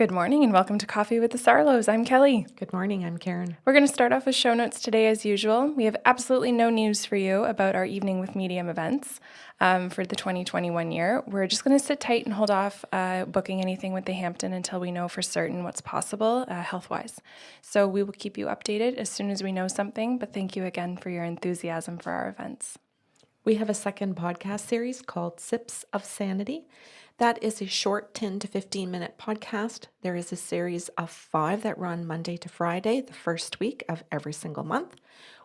Good morning and welcome to Coffee with the Sarlos. I'm Kelly. Good morning, I'm Karen. We're going to start off with show notes today as usual. We have absolutely no news for you about our Evening with Medium events for the 2021 year. We're just going to sit tight and hold off booking anything with the Hampton until we know for certain what's possible health-wise. So we will keep you updated as soon as we know something, but thank you again for your enthusiasm for our events. We have a second podcast series called Sips of Sanity. That is a short 10 to 15 minute podcast. There is a series of 5 that run Monday to Friday, the first week of every single month.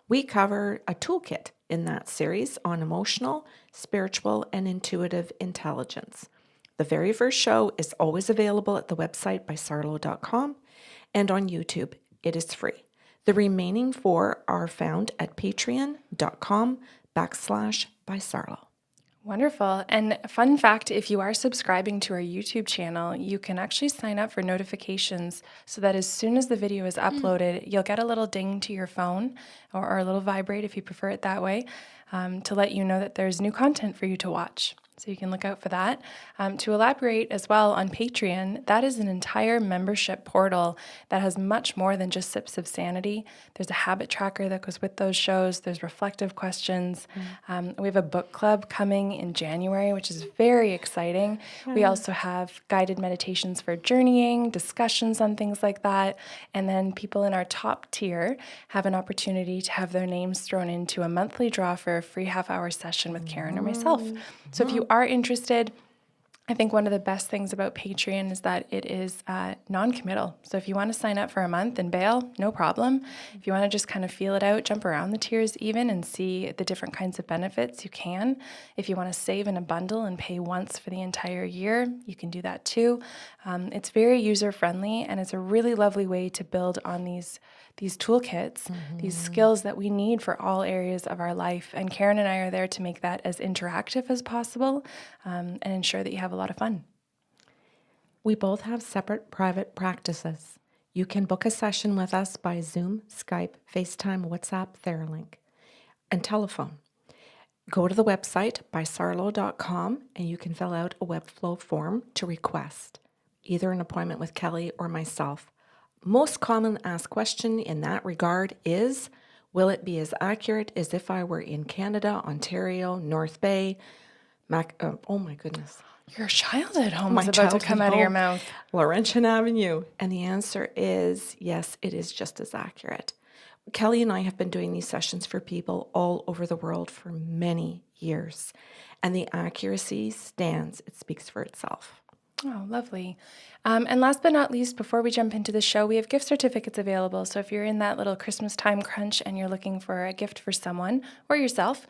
We cover a toolkit in that series on emotional, spiritual, and intuitive intelligence. The very first show is always available at the website by sarlo.com and on YouTube. It is free. The remaining 4 are found at patreon.com/by Sarlo. Wonderful. And fun fact, if you are subscribing to our YouTube channel, you can actually sign up for notifications so that as soon as the video is uploaded, you'll get a little ding to your phone or a little vibrate if you prefer it that way to let you know that there's new content for you to watch. So you can look out for that. To elaborate as well on Patreon, that is an entire membership portal that has much more than just Sips of Sanity. There's a habit tracker that goes with those shows. There's reflective questions. We have a book club coming in January, which is very exciting. We also have guided meditations for journeying, discussions on things like that. And then people in our top tier have an opportunity to have their names thrown into a monthly draw for a free half-hour session with Karen or myself. So if you are interested, I think one of the best things about Patreon is that it is non-committal. So if you want to sign up for a month and bail, no problem. If you want to just kind of feel it out, jump around the tiers even and see the different kinds of benefits, you can. If you want to save in a bundle and pay once for the entire year, you can do that too. It's very user-friendly and it's a really lovely way to build on these toolkits, these skills that we need for all areas of our life. And Karen and I are there to make that as interactive as possible and ensure that you have a lot of fun. We both have separate private practices. You can book a session with us by Zoom, Skype, FaceTime, WhatsApp, Theralink, and telephone. Go to the website by sarlo.com and you can fill out a Webflow form to request either an appointment with Kelly or myself. Most common asked question in that regard is, will it be as accurate as if I were in Canada, Ontario, North Bay, oh my goodness. Your childhood home is about to come out of your mouth. Laurentian Avenue. And the answer is yes, it is just as accurate. Kelly and I have been doing these sessions for people all over the world for many years. And the accuracy stands. It speaks for itself. Oh, lovely. And last but not least, before we jump into the show, we have gift certificates available. So if you're in that little Christmas time crunch and you're looking for a gift for someone or yourself,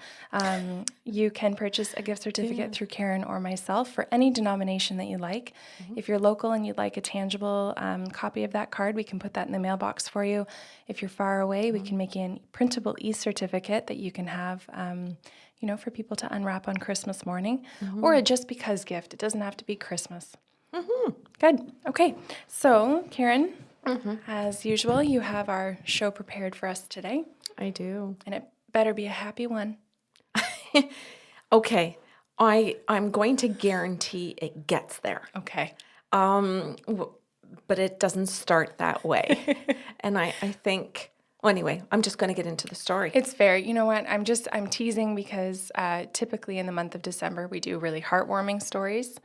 you can purchase a gift certificate through Karen or myself for any denomination that you like. If you're local and you'd like a tangible copy of that card, we can put that in the mailbox for you. If you're far away, we can make you a printable e-certificate that you can have for people to unwrap on Christmas morning, or a just because gift. It doesn't have to be Christmas. Good. Okay. So, Karen, as usual, you have our show prepared for us today. I do. And it better be a happy one. Okay. I'm going to guarantee it gets there. Okay. But it doesn't start that way. And I think... Well, anyway, I'm just going to get into the story. It's fair. You know what? I'm teasing because typically in the month of December, we do really heartwarming stories.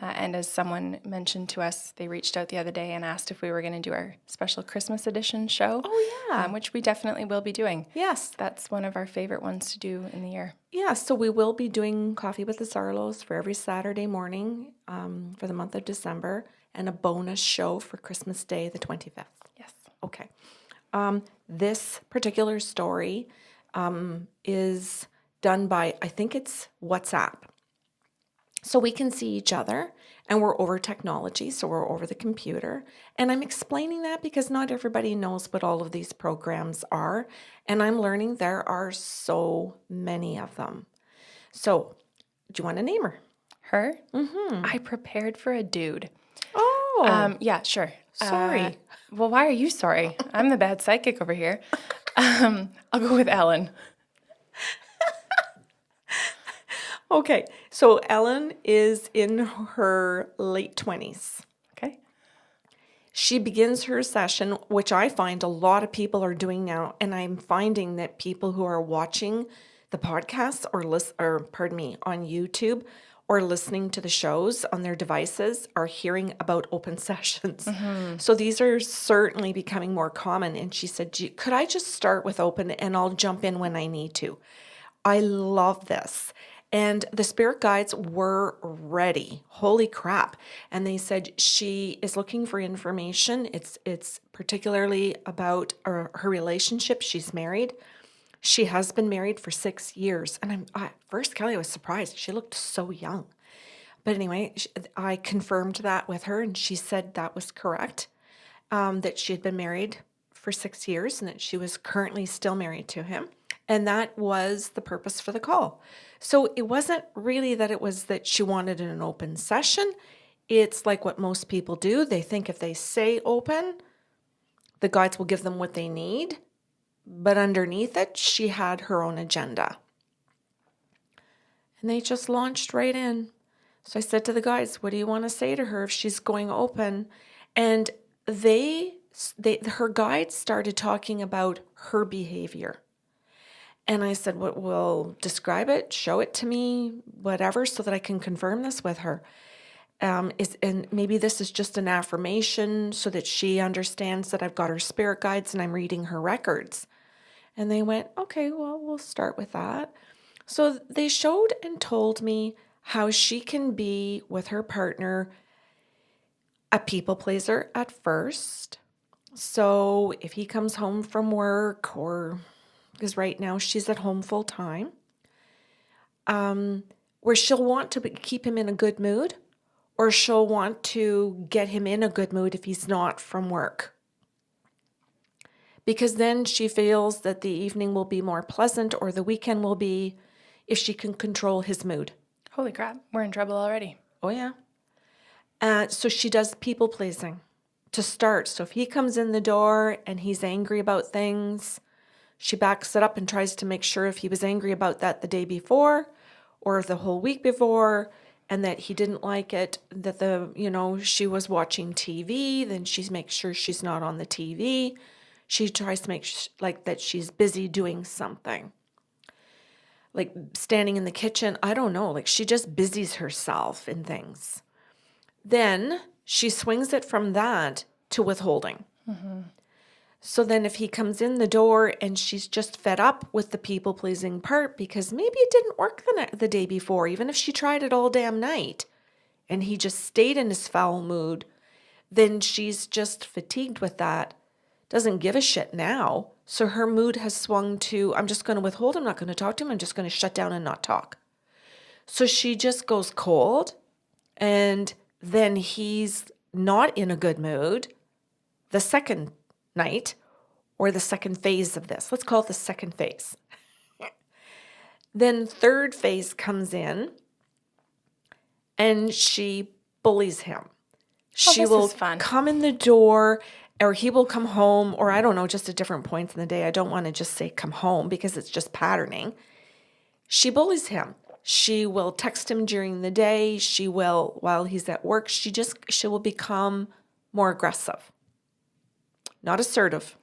And as someone mentioned to us, they reached out the other day and asked if we were going to do our special Christmas edition show. Oh, yeah. Which we definitely will be doing. Yes. That's one of our favorite ones to do in the year. Yeah, so we will be doing Coffee with the Sarlos for every Saturday morning for the month of December and a bonus show for Christmas Day, the 25th. Yes. Okay. This particular story is done by, I think it's WhatsApp. So we can see each other and we're over technology, so we're over the computer. And I'm explaining that because not everybody knows what all of these programs are. And I'm learning there are so many of them. So do you want to name her? Her? I prepared for a dude. Oh. Yeah, sure. Sorry. Well, why are you sorry? I'm the bad psychic over here. I'll go with Ellen. Okay, so Ellen is in her late 20s. Okay. She begins her session, which I find a lot of people are doing now, and I'm finding that people who are watching the podcasts on YouTube or listening to the shows on their devices are hearing about open sessions. So these are certainly becoming more common. And she said, could I just start with open and I'll jump in when I need to? I love this. And the spirit guides were ready. Holy crap. And they said she is looking for information. It's particularly about her relationship. She's married. She has been married for 6 years. And first, Kelly, I was surprised. She looked so young. But anyway, I confirmed that with her, and she said that was correct, that she had been married for 6 years and that she was currently still married to him. And that was the purpose for the call. So it wasn't really that it was that she wanted an open session. It's like what most people do. They think if they say open, the guides will give them what they need. But underneath it, she had her own agenda. And they just launched right in. So I said to the guys, what do you want to say to her if she's going open? And her guides started talking about her behavior. And I said, well, describe it, show it to me, whatever, so that I can confirm this with her. And maybe this is just an affirmation so that she understands that I've got her spirit guides and I'm reading her records. And they went, okay, well, we'll start with that. So they showed and told me how she can be with her partner a people pleaser at first. So if he comes home from work, or because right now she's at home full time, where she'll want to keep him in a good mood, or she'll want to get him in a good mood if he's not from work. Because then she feels that the evening will be more pleasant, or the weekend will be, if she can control his mood. Holy crap, we're in trouble already. Oh, yeah. So she does people pleasing to start. So if he comes in the door and he's angry about things, she backs it up and tries to make sure if he was angry about that the day before or the whole week before, and that he didn't like it, that she was watching TV, then she makes sure she's not on the TV. She tries to make like that she's busy doing something. Like standing in the kitchen, I don't know, like she just busies herself in things. Then she swings it from that to withholding. Mm-hmm. So then if he comes in the door and she's just fed up with the people-pleasing part because maybe it didn't work the day before, even if she tried it all damn night, and he just stayed in his foul mood, then she's just fatigued with that, doesn't give a shit now. So her mood has swung to, I'm just going to withhold, I'm not going to talk to him, I'm just going to shut down and not talk. So she just goes cold, and then he's not in a good mood the second night or the second phase of this. Let's call it the second phase. Then third phase comes in and she bullies him. She will come in the door, or he will come home, or I don't know, just at different points in the day. I don't want to just say come home because it's just patterning. She bullies him. She will text him during the day. She will, while he's at work, she will become more aggressive. Not assertive,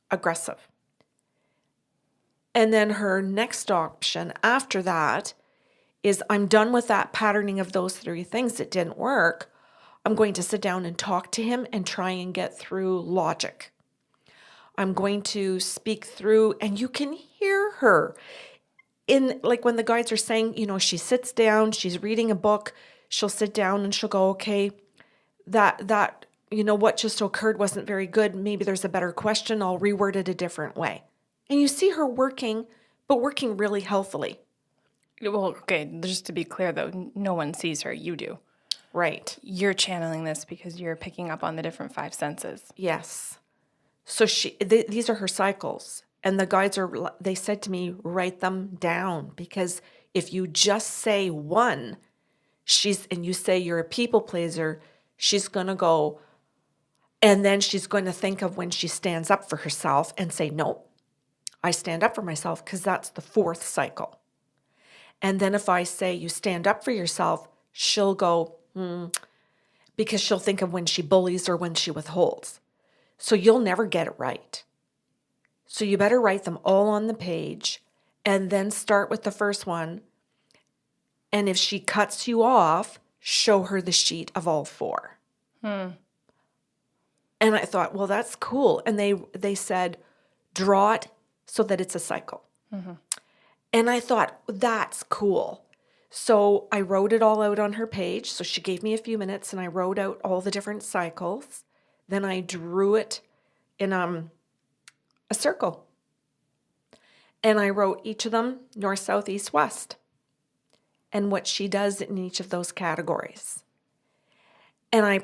aggressive. And then her next option after that is, I'm done with that patterning of those three things that didn't work. I'm going to sit down and talk to him and try and get through logic. I'm going to speak through, and you can hear her in, like when the guides are saying, she sits down, she's reading a book, she'll sit down and she'll go, okay, that what just occurred wasn't very good. Maybe there's a better question. I'll reword it a different way. And you see her working, but working really healthily. Well, okay, just to be clear though, no one sees her, you do. Right. You're channeling this because you're picking up on the different five senses. Yes. So these are her cycles. And the guides they said to me, write them down, because if you just say one, and you say you're a people pleaser, she's going to go, and then she's going to think of when she stands up for herself and say, no, I stand up for myself, because that's the fourth cycle. And then if I say you stand up for yourself, she'll go, because she'll think of when she bullies or when she withholds. So you'll never get it right. So you better write them all on the page and then start with the first one. And if she cuts you off, show her the sheet of all 4. And I thought, well, that's cool. And they said, draw it so that it's a cycle. And I thought, that's cool. So I wrote it all out on her page. So she gave me a few minutes and I wrote out all the different cycles. Then I drew it in a circle. And I wrote each of them north, south, east, west. And what she does in each of those categories. And I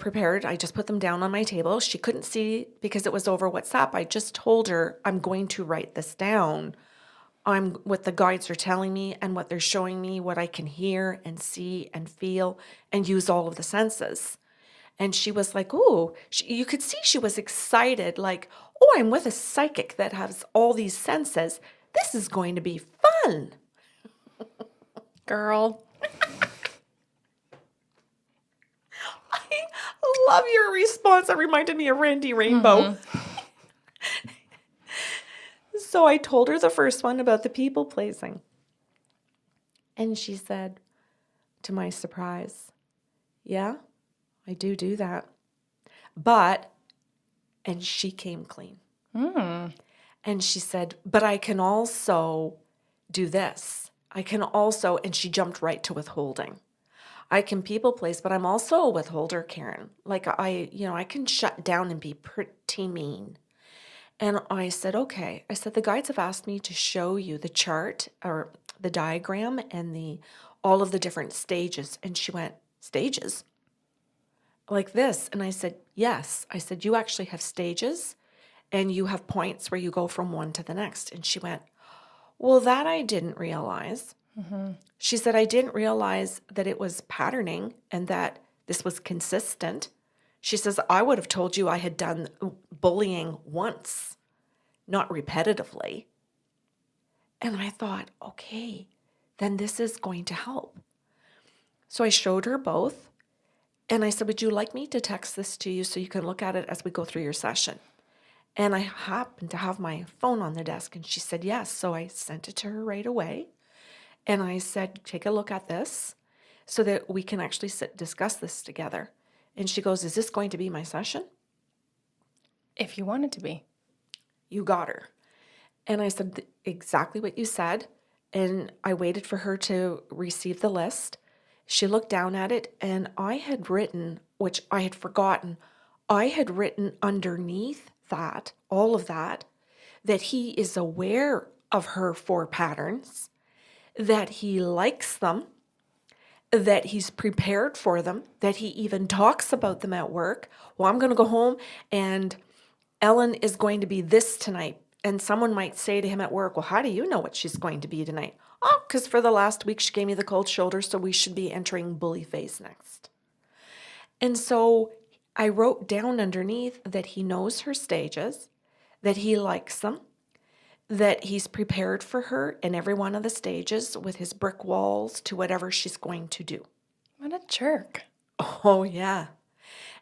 just put them down on my table. She couldn't see because it was over WhatsApp. I just told her, I'm going to write this down. What the guides are telling me and what they're showing me, what I can hear and see and feel and use all of the senses. And she was like, ooh, you could see she was excited, like, oh, I'm with a psychic that has all these senses. This is going to be fun. Girl. I love your response. It reminded me of Randy Rainbow. So I told her the first one about the people pleasing. And she said, to my surprise, yeah, I do that. But, and she came clean. And she said, but I can also do this. I can also, and she jumped right to withholding. I can people please, but I'm also a withholder, Karen. Like I can shut down and be pretty mean. And I said, okay. I said, the guides have asked me to show you the chart or the diagram and all of the different stages. And she went, stages? Like this? And I said, yes. I said, you actually have stages and you have points where you go from one to the next. And she went, well, that I didn't realize. She said, I didn't realize that it was patterning and that this was consistent. She says, I would have told you I had done bullying once, not repetitively. And I thought, okay, then this is going to help. So I showed her both. And I said, would you like me to text this to you so you can look at it as we go through your session? And I happened to have my phone on the desk. And she said, yes. So I sent it to her right away. And I said, take a look at this so that we can actually discuss this together. And she goes, is this going to be my session? If you want it to be. You got her. And I said, exactly what you said. And I waited for her to receive the list. She looked down at it and I had written, which I had forgotten, I had written underneath that, all of that he is aware of her 4 patterns, that he likes them, that he's prepared for them, that he even talks about them at work. Well, I'm going to go home and Ellen is going to be this tonight. And someone might say to him at work, well, how do you know what she's going to be tonight? Oh, because for the last week she gave me the cold shoulder, so we should be entering bully phase next. And so I wrote down underneath that he knows her stages, that he likes them, that he's prepared for her in every one of the stages with his brick walls to whatever she's going to do. What a jerk. Oh, yeah.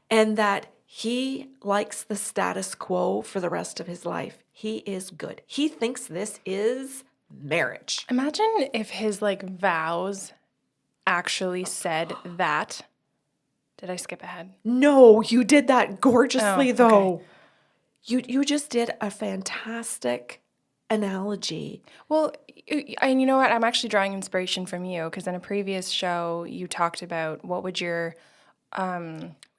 And that he likes the status quo for the rest of his life. He is good. He thinks this is marriage. Imagine if his vows actually said that. Did I skip ahead? No, you did that gorgeously, Oh, though. okay. You just did a fantastic analogy. Well, and you know what? I'm actually drawing inspiration from you because in a previous show, you talked about what would your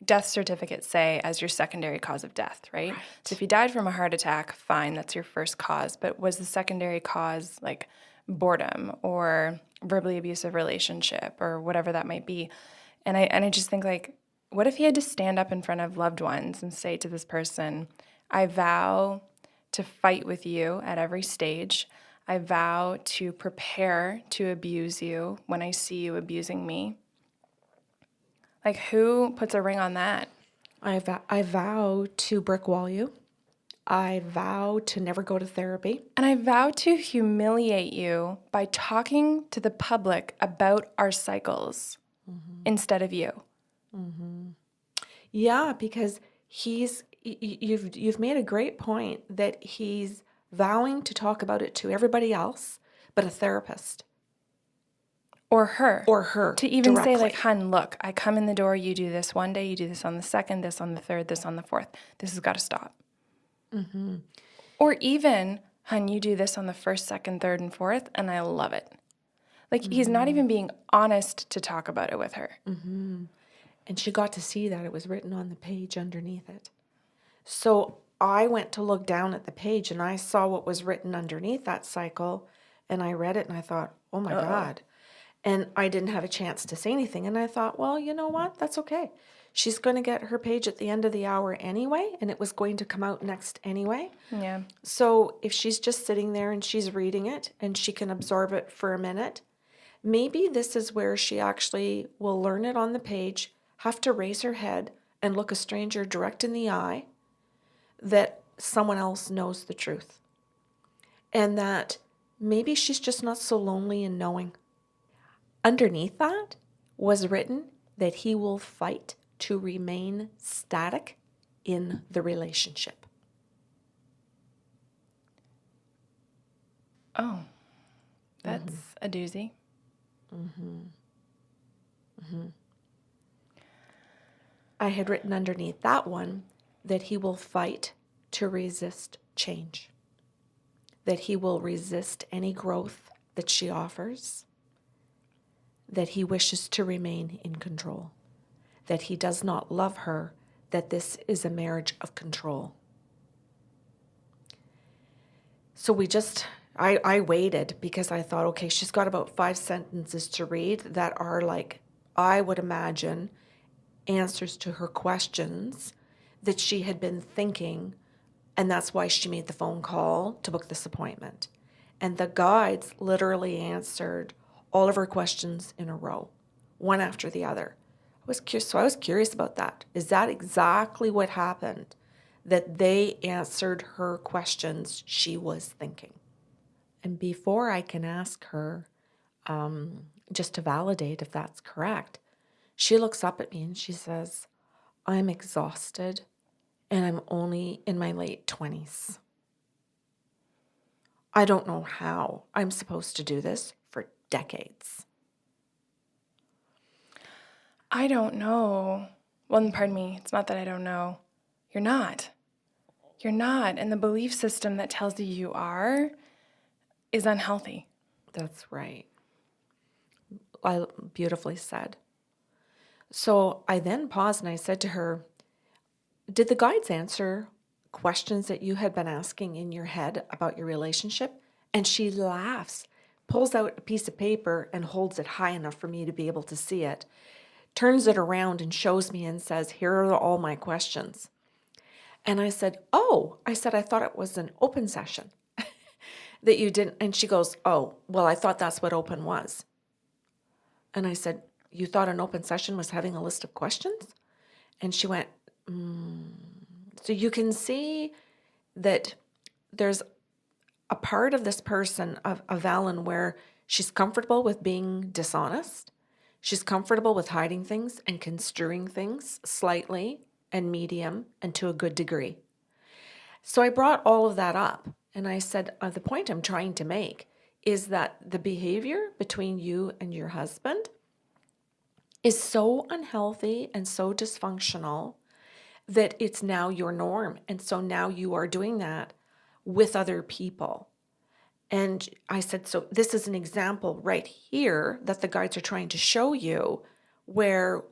death certificate say as your secondary cause of death, right? So if you died from a heart attack, fine, that's your first cause. But was the secondary cause like boredom or verbally abusive relationship or whatever that might be? And I just think what if he had to stand up in front of loved ones and say to this person, I vow to fight with you at every stage. I vow to prepare to abuse you when I see you abusing me. Who puts a ring on that? I vow to brick wall you. I vow to never go to therapy. And I vow to humiliate you by talking to the public about our cycles instead of you. Yeah, because you've made a great point that he's vowing to talk about it to everybody else but a therapist Or her. or her To even say, like, directly. hun, look, I come in the door, you do this one day, you do this on the second, this on the third, this on the fourth. This has got to stop. Or even, hun, you do this on the first, second, third, and fourth, and I love it. Like, he's not even being honest to talk about it with her. And she got to see that it was written on the page underneath it. So I went to look down at the page and I saw what was written underneath that cycle, and I read it and I thought, oh my God. And I didn't have a chance to say anything. And I thought, well, you know what? That's okay. She's going to get her page at the end of the hour anyway, and it was going to come out next anyway. Yeah. So if she's just sitting there and she's reading it and she can absorb it for a minute, maybe this is where she actually will learn it on the page, have to raise her head and look a stranger direct in the eye, that someone else knows the truth. And that maybe she's just not so lonely in knowing. Underneath that was written that he will fight to remain static in the relationship. Oh, that's a doozy. I had written underneath that one that he will fight to resist change, that he will resist any growth that she offers, that he wishes to remain in control, that he does not love her, that this is a marriage of control. So I waited because I thought, okay, she's got about 5 sentences to read that are like, I would imagine, answers to her questions that she had been thinking, and that's why she made the phone call to book this appointment. And the guides literally answered all of her questions in a row, one after the other. I was curious about that. Is that exactly what happened? That they answered her questions she was thinking. And before I can ask her, just to validate if that's correct, she looks up at me and she says, I'm exhausted and I'm only in my late 20s. I don't know how I'm supposed to do this for decades. I don't know. Well, pardon me. It's not that I don't know. You're not. You're not. And the belief system that tells you you are is unhealthy. That's right. Beautifully said. So I then paused and I said to her, did the guides answer questions that you had been asking in your head about your relationship? And she laughs, pulls out a piece of paper and holds it high enough for me to be able to see it, turns it around and shows me and says, here are all my questions. And I said, I thought it was an open session that you didn't. And she goes, oh, well, I thought that's what open was. And I said, you thought an open session was having a list of questions? And she went, So you can see that there's a part of this person, of Ellen, where she's comfortable with being dishonest. She's comfortable with hiding things and construing things slightly and medium and to a good degree. So I brought all of that up and I said, the point I'm trying to make is that the behavior between you and your husband is so unhealthy and so dysfunctional that it's now your norm. And so now you are doing that with other people. And I said, so this is an example right here that the guides are trying to show you, where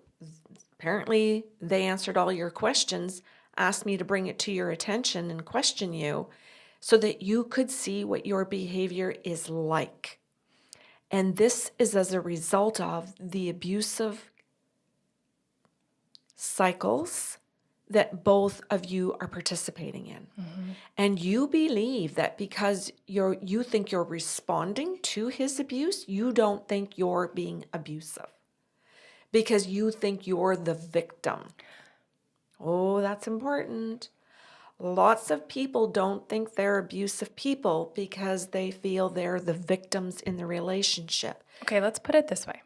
apparently they answered all your questions, asked me to bring it to your attention and question you so that you could see what your behavior is like. And this is as a result of the abusive cycles that both of you are participating in. And you believe that because you think you're responding to his abuse, you don't think you're being abusive because you think you're the victim. Oh, that's important. Lots of people don't think they're abusive people because they feel they're the victims in the relationship. Okay, let's put it this way.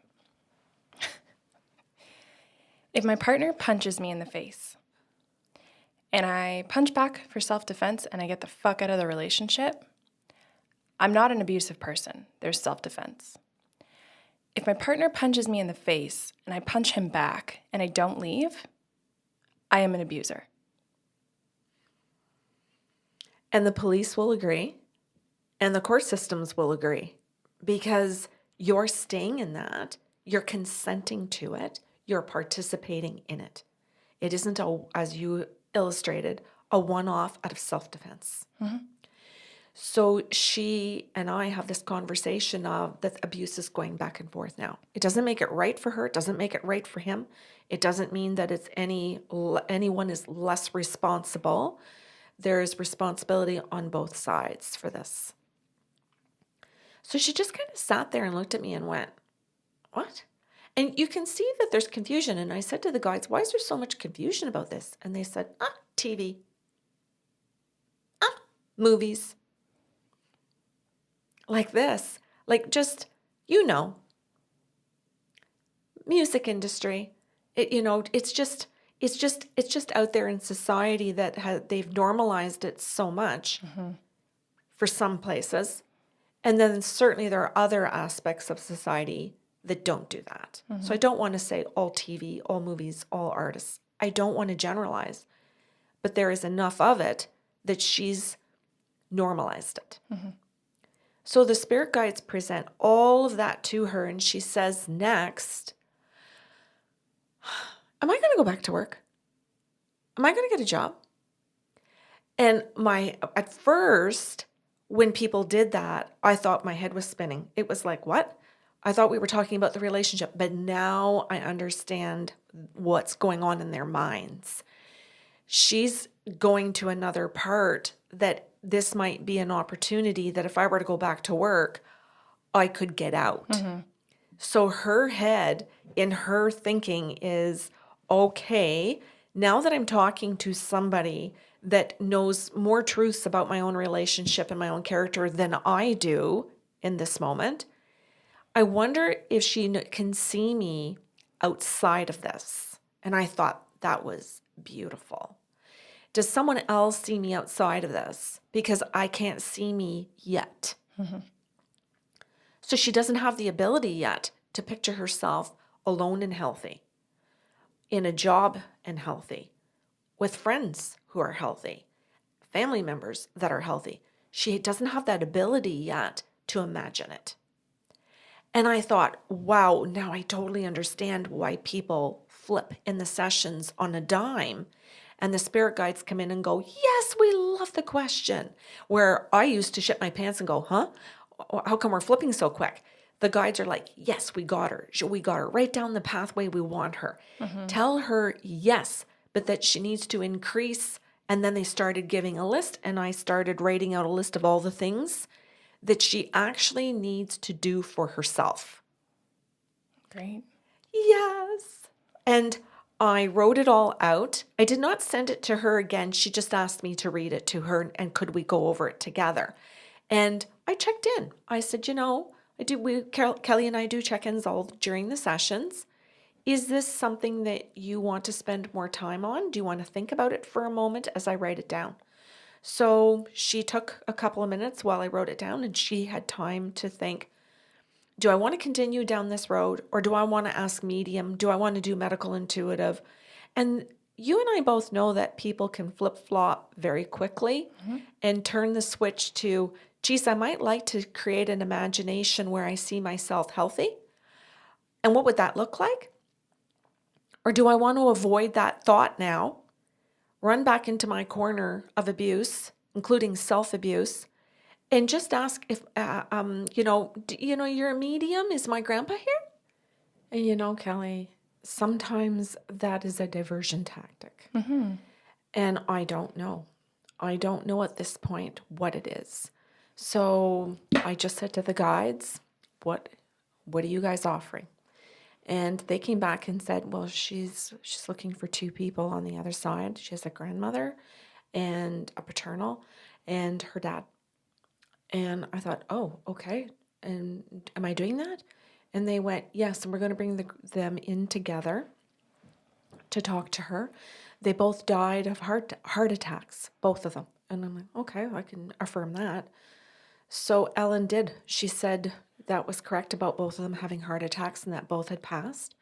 If my partner punches me in the face and I punch back for self-defense and I get the fuck out of the relationship, I'm not an abusive person. There's self-defense. If my partner punches me in the face and I punch him back and I don't leave, I am an abuser. And the police will agree, and the court systems will agree, because you're staying in that, you're consenting to it, you're participating in it. It isn't, as you illustrated, a one-off out of self-defense. So she and I have this conversation of that abuse is going back and forth now. It doesn't make it right for her. It doesn't make it right for him. It doesn't mean that it's anyone is less responsible. There is responsibility on both sides for this. So she just kind of sat there and looked at me and went, "What?" And you can see that there's confusion. And I said to the guys, "Why is there so much confusion about this?" And they said, TV, movies. Like this, like just, music industry. It's just out there in society that they've normalized it so much for some places. And then certainly there are other aspects of society that don't do that. So I don't want to say all TV, all movies, all artists. I don't want to generalize, but there is enough of it that she's normalized it. So the spirit guides present all of that to her, and she says next, "Am I going to go back to work? Am I going to get a job?" And at first, when people did that, I thought my head was spinning. It was like, what? I thought we were talking about the relationship, but now I understand what's going on in their minds. She's going to another part that this might be an opportunity that if I were to go back to work, I could get out. So her head in her thinking is, okay, now that I'm talking to somebody that knows more truths about my own relationship and my own character than I do in this moment, I wonder if she can see me outside of this. And I thought that was beautiful. Does someone else see me outside of this? Because I can't see me yet. So she doesn't have the ability yet to picture herself alone and healthy, in a job and healthy, with friends who are healthy, family members that are healthy. She doesn't have that ability yet to imagine it. And I thought, wow, now I totally understand why people flip in the sessions on a dime. And the spirit guides come in and go, "Yes, we love the question." Where I used to shit my pants and go, "Huh? How come we're flipping so quick?" The guides are like, "Yes, we got her. We got her right down the pathway we want her. Tell her yes, but that she needs to increase." And then they started giving a list, and I started writing out a list of all the things that she actually needs to do for herself. Great. Yes. And I wrote it all out. I did not send it to her again. She just asked me to read it to her, and could we go over it together? And I checked in. I said, Kelly and I do check-ins all during the sessions. Is this something that you want to spend more time on? Do you want to think about it for a moment as I write it down? So she took a couple of minutes while I wrote it down, and she had time to think, do I want to continue down this road, or do I want to ask medium? Do I want to do medical intuitive? And you and I both know that people can flip-flop very quickly and turn the switch to, geez, I might like to create an imagination where I see myself healthy. And what would that look like? Or do I want to avoid that thought now, run back into my corner of abuse, including self-abuse, and just ask if, you're a medium? Is my grandpa here? And Kelly, sometimes that is a diversion tactic. And I don't know. I don't know at this point what it is. So I just said to the guides, what are you guys offering? And they came back and said, well, she's looking for two people on the other side. She has a grandmother and a paternal and her dad. And I thought, oh, okay. And am I doing that? And they went, yes, and we're going to bring them in together. to talk to her. They both died of heart attacks, both of them. And I'm like, okay, I can affirm that. So Ellen did. She said that was correct about both of them having heart attacks and that both had passed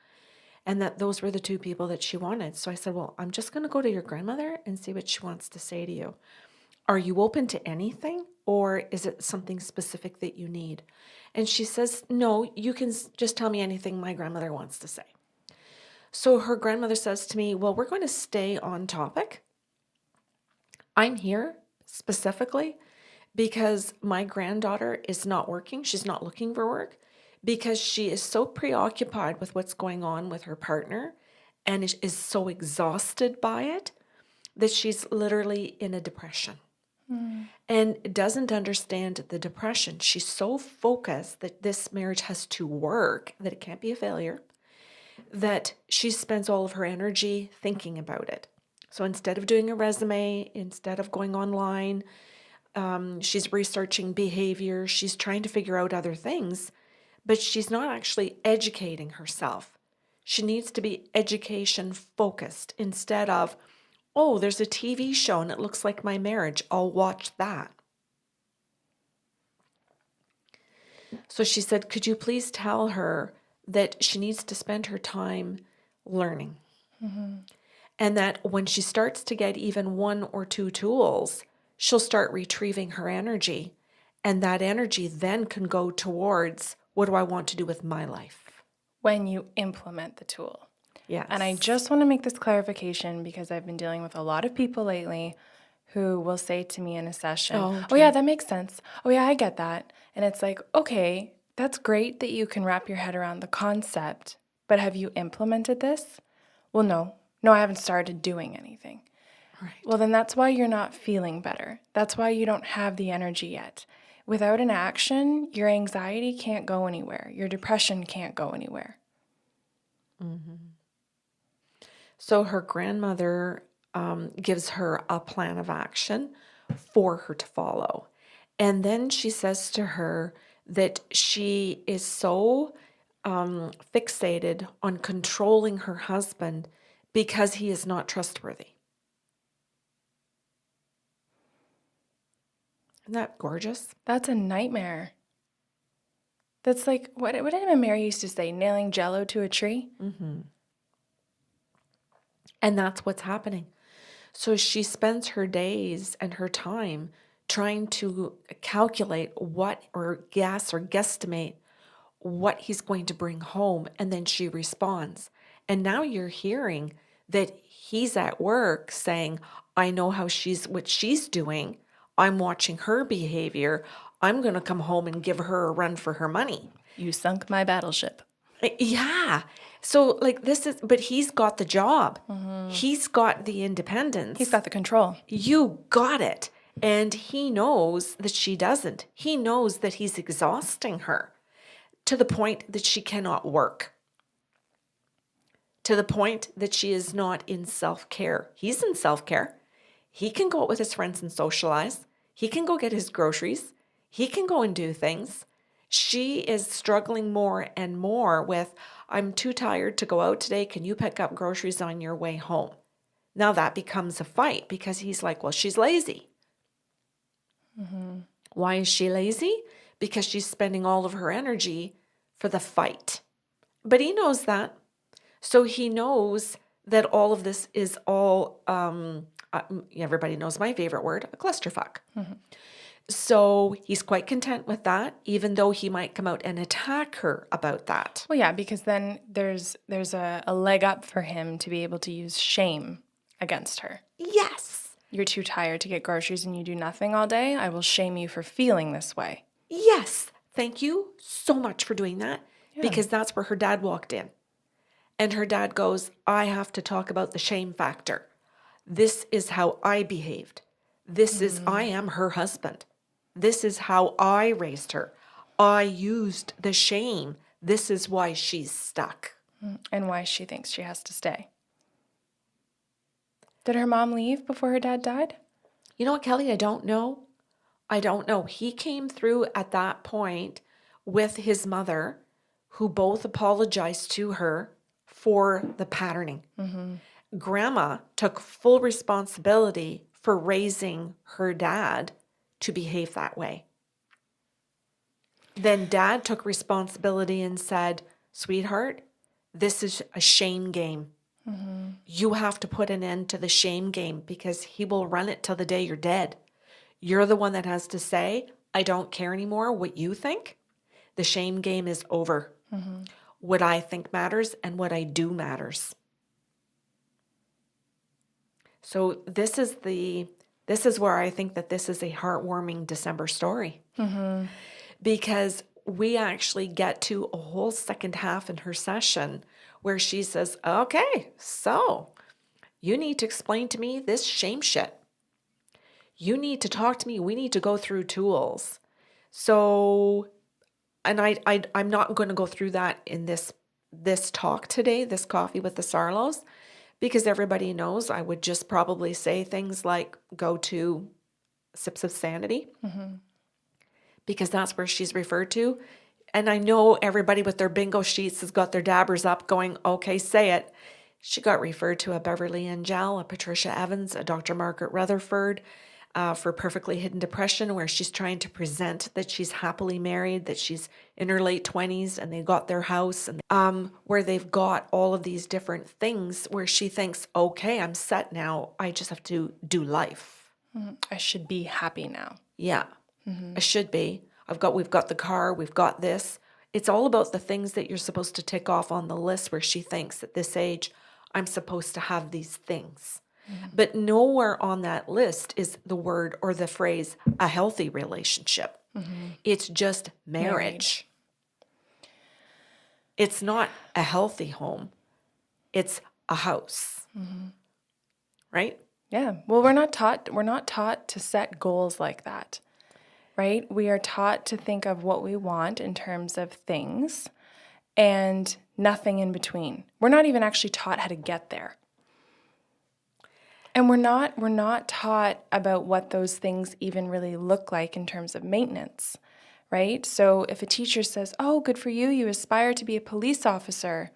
and that those were the two people that she wanted. So I said, well, I'm just going to go to your grandmother and see what she wants to say to you. Are you open to anything, or is it something specific that you need? And she says, no, you can just tell me anything my grandmother wants to say. So her grandmother says to me, well, we're going to stay on topic. I'm here specifically because my granddaughter is not working. She's not looking for work because she is so preoccupied with what's going on with her partner and is so exhausted by it that she's literally in a depression. And doesn't understand the depression. She's so focused that this marriage has to work, that it can't be a failure, that she spends all of her energy thinking about it. So instead of doing a resume, instead of going online, she's researching behavior, she's trying to figure out other things, but she's not actually educating herself. She needs to be education focused instead of, oh, there's a TV show and it looks like my marriage. I'll watch that. So she said, could you please tell her that she needs to spend her time learning? And that when she starts to get even one or two tools, she'll start retrieving her energy. And that energy then can go towards, what do I want to do with my life? When you implement the tool. Yes. And I just want to make this clarification because I've been dealing with a lot of people lately who will say to me in a session, oh yeah, that makes sense. Oh yeah, I get that. And it's like, okay, that's great that you can wrap your head around the concept, but have you implemented this? Well, no, I haven't started doing anything. Right. Well, then that's why you're not feeling better. That's why you don't have the energy yet. Without an action, your anxiety can't go anywhere. Your depression can't go anywhere. So her grandmother gives her a plan of action for her to follow. And then she says to her that she is so fixated on controlling her husband because he is not trustworthy. Isn't that gorgeous? That's a nightmare. That's like, what did my Mary used to say? Nailing Jello to a tree? And that's what's happening. So she spends her days and her time trying to calculate what, or guess or guesstimate what he's going to bring home. And then she responds. And now you're hearing that he's at work saying, I know what she's doing. I'm watching her behavior. I'm going to come home and give her a run for her money. You sunk my battleship. Yeah. So but he's got the job. He's got the independence. He's got the control. You got it. And he knows that she doesn't. He knows that he's exhausting her to the point that she cannot work, to the point that she is not in self-care. He's in self-care. He can go out with his friends and socialize. He can go get his groceries. He can go and do things. She is struggling more and more with, I'm too tired to go out today. Can you pick up groceries on your way home? Now that becomes a fight because he's like, well, she's lazy. Why is she lazy? Because she's spending all of her energy for the fight. But he knows that. So he knows that all of this is all, everybody knows my favorite word, a clusterfuck. So he's quite content with that, even though he might come out and attack her about that. Well, yeah, because then there's a leg up for him to be able to use shame against her. Yes. You're too tired to get groceries and you do nothing all day. I will shame you for feeling this way. Yes. Thank you so much for doing that, because that's where her dad walked in. And her dad goes, I have to talk about the shame factor. This is how I behaved. I am her husband. This is how I raised her. I used the shame. This is why she's stuck. And why she thinks she has to stay. Did her mom leave before her dad died? You know what, Kelly? I don't know. He came through at that point with his mother, who both apologized to her for the patterning. grandma took full responsibility for raising her dad to behave that way. Then dad took responsibility and said, sweetheart, this is a shame game. You have to put an end to the shame game because he will run it till the day you're dead. You're the one that has to say, I don't care anymore what you think. The shame game is over. What I think matters and what I do matters. So this is where I think that this is a heartwarming December story. Because we actually get to a whole second half in her session where she says, okay, so you need to explain to me this shame shit. You need to talk to me. We need to go through tools. So, and I'm not going to go through that in this talk today, this coffee with the Sarlos, because everybody knows I would just probably say things like go to Sips of Sanity, because that's where she's referred to. And I know everybody with their bingo sheets has got their dabbers up going, okay, say it. She got referred to a Beverly Angel, a Patricia Evans, a Dr. Margaret Rutherford for Perfectly Hidden Depression, where she's trying to present that she's happily married, that she's in her late 20s and they got their house, and where they've got all of these different things where she thinks, okay, I'm set now. I just have to do life. I should be happy now. Yeah, I should be. We've got the car, we've got this. It's all about the things that you're supposed to tick off on the list where she thinks at this age, I'm supposed to have these things. But nowhere on that list is the word or the phrase, a healthy relationship. It's just marriage. It's not a healthy home. It's a house. Right? Yeah. Well, we're not taught to set goals like that. Right? We are taught to think of what we want in terms of things and nothing in between. We're not even actually taught how to get there. And we're not taught about what those things even really look like in terms of maintenance, right? So if a teacher says, "Oh, good for you, you aspire to be a police officer,"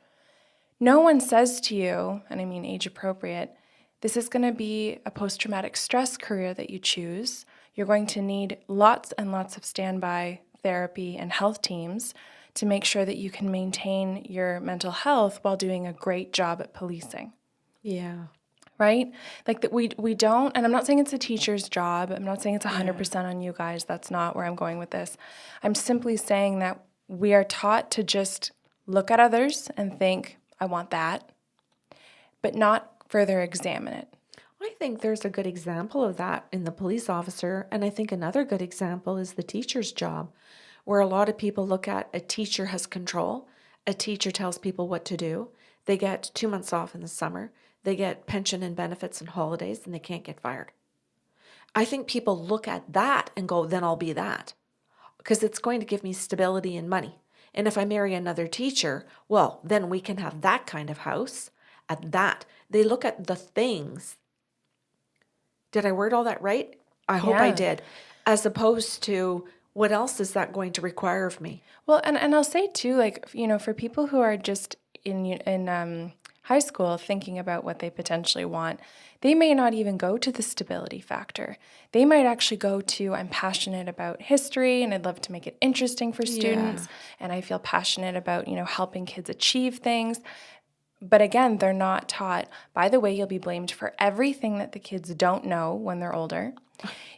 no one says to you, and I mean age appropriate, this is going to be a post-traumatic stress career that you choose. You're going to need lots and lots of standby therapy and health teams to make sure that you can maintain your mental health while doing a great job at policing. Yeah. Right? Like that we don't, and I'm not saying it's a teacher's job. I'm not saying it's 100% on you guys. That's not where I'm going with this. I'm simply saying that we are taught to just look at others and think, I want that, but not further examine it. I think there's a good example of that in the police officer. And I think another good example is the teacher's job, where a lot of people look at a teacher has control. A teacher tells people what to do. They get 2 months off in the summer. They get pension and benefits and holidays, and they can't get fired. I think people look at that and go, then I'll be that, because it's going to give me stability and money. And if I marry another teacher, well, then we can have that kind of house at that. They look at the things. Did I word all that right? I hope I Yeah. did. As opposed to, what else is that going to require of me? Well, and I'll say too, like, for people who are just in high school thinking about what they potentially want, they may not even go to the stability factor. They might actually go to, I'm passionate about history and I'd love to make it interesting for students. And I feel passionate about, helping kids achieve things. But again, they're not taught, by the way, you'll be blamed for everything that the kids don't know when they're older.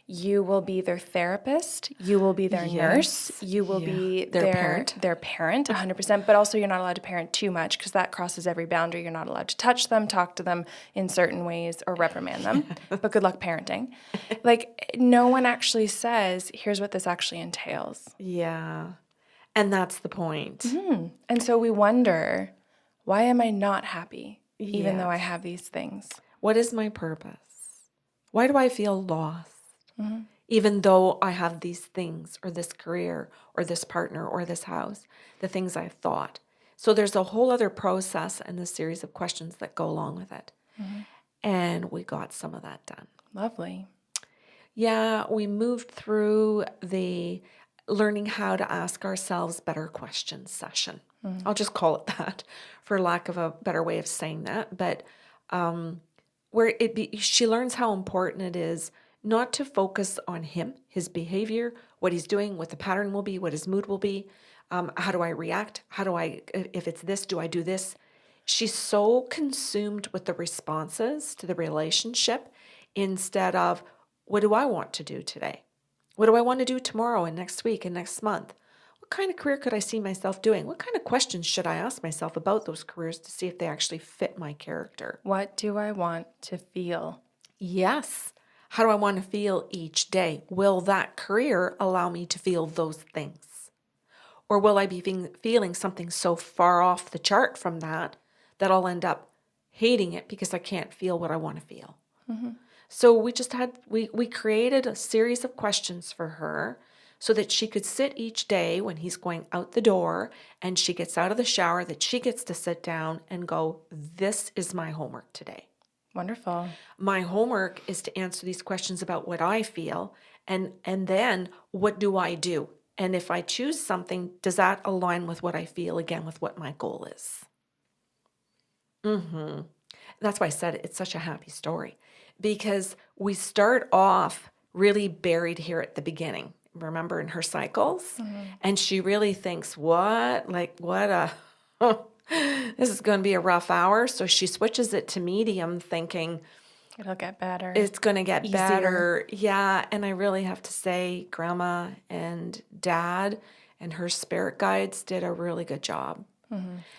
You will be their therapist. You will be their nurse. You will be Their parent. Their parent, 100%. But also, you're not allowed to parent too much because that crosses every boundary. You're not allowed to touch them, talk to them in certain ways, or reprimand them. But good luck parenting. Like, no one actually says, here's what this actually entails. Yeah. And that's the point. And so we wonder, why am I not happy, even though I have these things? What is my purpose? Why do I feel lost? Even though I have these things or this career or this partner or this house, the things I've thought. So there's a whole other process and the series of questions that go along with it. And we got some of that done. Lovely. Yeah, we moved through the learning how to ask ourselves better questions session. I'll just call it that for lack of a better way of saying that. But where she learns how important it is not to focus on him, his behavior, what he's doing, what the pattern will be, what his mood will be. How do I react? If it's this, do I do this? She's so consumed with the responses to the relationship instead of, what do I want to do today? What do I want to do tomorrow and next week and next month? What kind of career could I see myself doing? What kind of questions should I ask myself about those careers to see if they actually fit my character? What do I want to feel? Yes. How do I want to feel each day? Will that career allow me to feel those things? Or will I be feeling something so far off the chart from that I'll end up hating it because I can't feel what I want to feel? So we created a series of questions for her so that she could sit each day when he's going out the door and she gets out of the shower, that she gets to sit down and go, this is my homework today. Wonderful. My homework is to answer these questions about what I feel, and then what do I do? And if I choose something, does that align with what I feel, again, with what my goal is? That's why I said it's such a happy story, because we start off really buried here at the beginning, remember, in her cycles? And she really thinks, what? Like, what a... this is going to be a rough hour. So she switches it to medium, thinking It'll get better. it's going to get Easier. better. Yeah. And I really have to say, Grandma and Dad and her spirit guides did a really good job.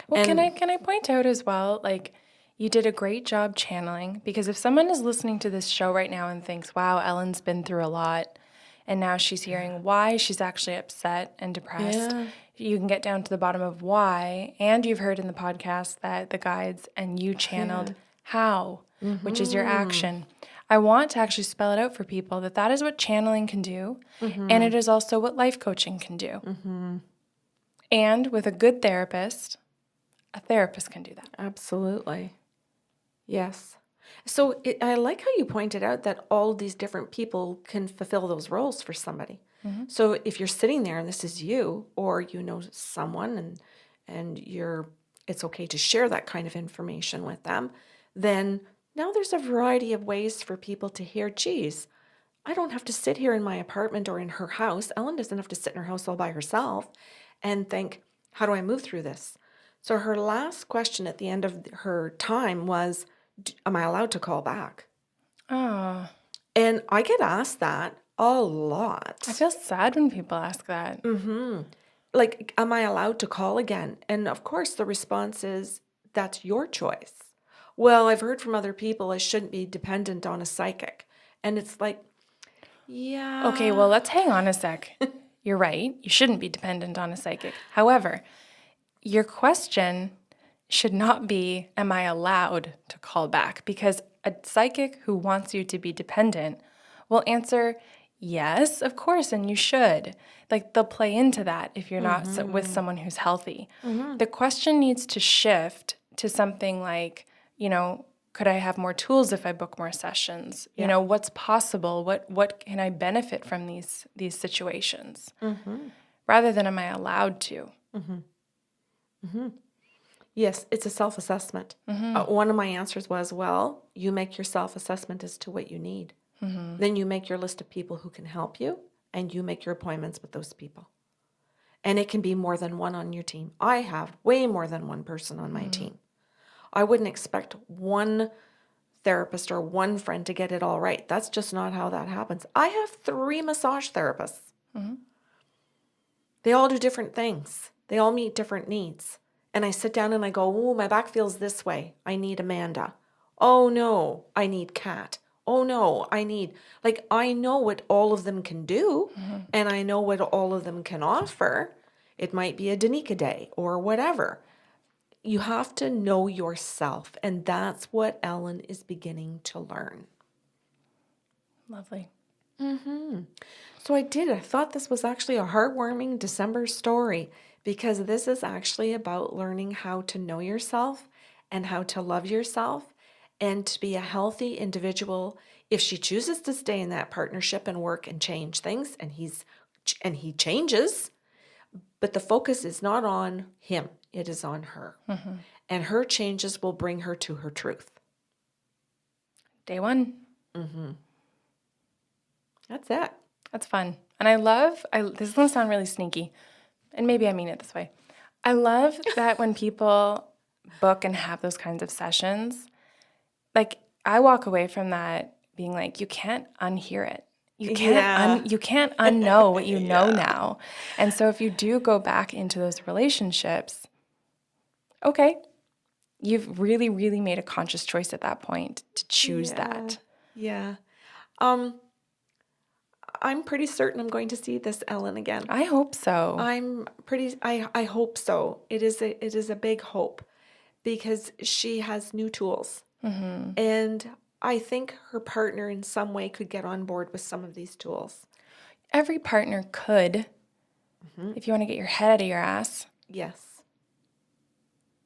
Well, can I point out as well, like, you did a great job channeling, because if someone is listening to this show right now and thinks, wow, Ellen's been through a lot, and now she's hearing why she's actually upset and depressed, Yeah. you can get down to the bottom of why, and you've heard in the podcast that the guides and you channeled how, which is your action. I want to actually spell it out for people that is what channeling can do, and it is also what life coaching can do. And with a good therapist, a therapist can do that. Absolutely. Yes. So I like how you pointed out that all these different people can fulfill those roles for somebody. So if you're sitting there and this is you, or you know someone and it's okay to share that kind of information with them, then now there's a variety of ways for people to hear, geez, I don't have to sit here in my apartment or in her house. Ellen doesn't have to sit in her house all by herself and think, how do I move through this? So her last question at the end of her time was, am I allowed to call back? Oh, And I get asked that a lot. I feel sad when people ask that. Like, am I allowed to call again? And of course, the response is, that's your choice. Well, I've heard from other people I shouldn't be dependent on a psychic. And it's like, yeah. Okay, well, let's hang on a sec. You're right. You shouldn't be dependent on a psychic. However, your question should not be, am I allowed to call back? Because a psychic who wants you to be dependent will answer, yes, of course, and you should. Like, they'll play into that if you're not with someone who's healthy. The question needs to shift to something like, could I have more tools if I book more sessions? You know, what's possible? What can I benefit from these situations? Rather than, am I allowed to? Yes, it's a self-assessment. One of my answers was, well, you make your self-assessment as to what you need. Then you make your list of people who can help you, and you make your appointments with those people. And it can be more than one on your team. I have way more than one person on my team. I wouldn't expect one therapist or one friend to get it all right. That's just not how that happens. I have 3 massage therapists. They all do different things. They all meet different needs. And I sit down and I go, oh, my back feels this way. I need Amanda. Oh, no, I need Kat. Oh, no, I know what all of them can do, and I know what all of them can offer. It might be a Danica day or whatever. You have to know yourself, and that's what Ellen is beginning to learn. Lovely. So I thought this was actually a heartwarming December story, because this is actually about learning how to know yourself and how to love yourself and to be a healthy individual. If she chooses to stay in that partnership and work and change things, and he changes, but the focus is not on him, it is on her. And her changes will bring her to her truth. Day one. That's it. That's fun. And this is going to sound really sneaky, and maybe I mean it this way. I love that when people book and have those kinds of sessions, like I walk away from that being like, you can't unhear it. You can't you can't unknow what you know now. And so if you do go back into those relationships, okay, you've really, really made a conscious choice at that point to choose that. Yeah. I'm pretty certain I'm going to see this Ellen again. I hope so. I hope so. It is a big hope because she has new tools. And I think her partner in some way could get on board with some of these tools. Every partner could, if you want to get your head out of your ass. Yes.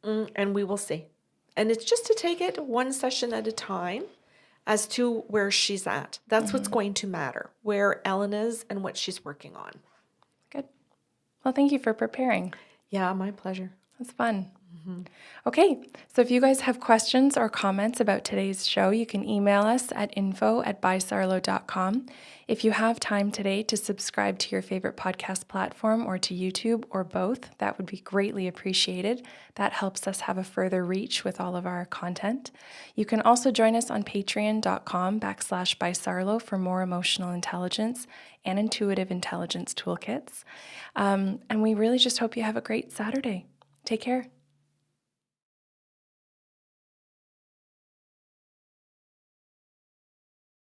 And we will see. And it's just to take it one session at a time as to where she's at. That's what's going to matter, where Ellen is and what she's working on. Good. Well, thank you for preparing. Yeah, my pleasure. That's fun. Okay, so if you guys have questions or comments about today's show, you can email us at info@bysarlo.com. If you have time today to subscribe to your favorite podcast platform or to YouTube or both, that would be greatly appreciated. That helps us have a further reach with all of our content. You can also join us on patreon.com/bysarlo for more emotional intelligence and intuitive intelligence toolkits. And we really just hope you have a great Saturday. Take care.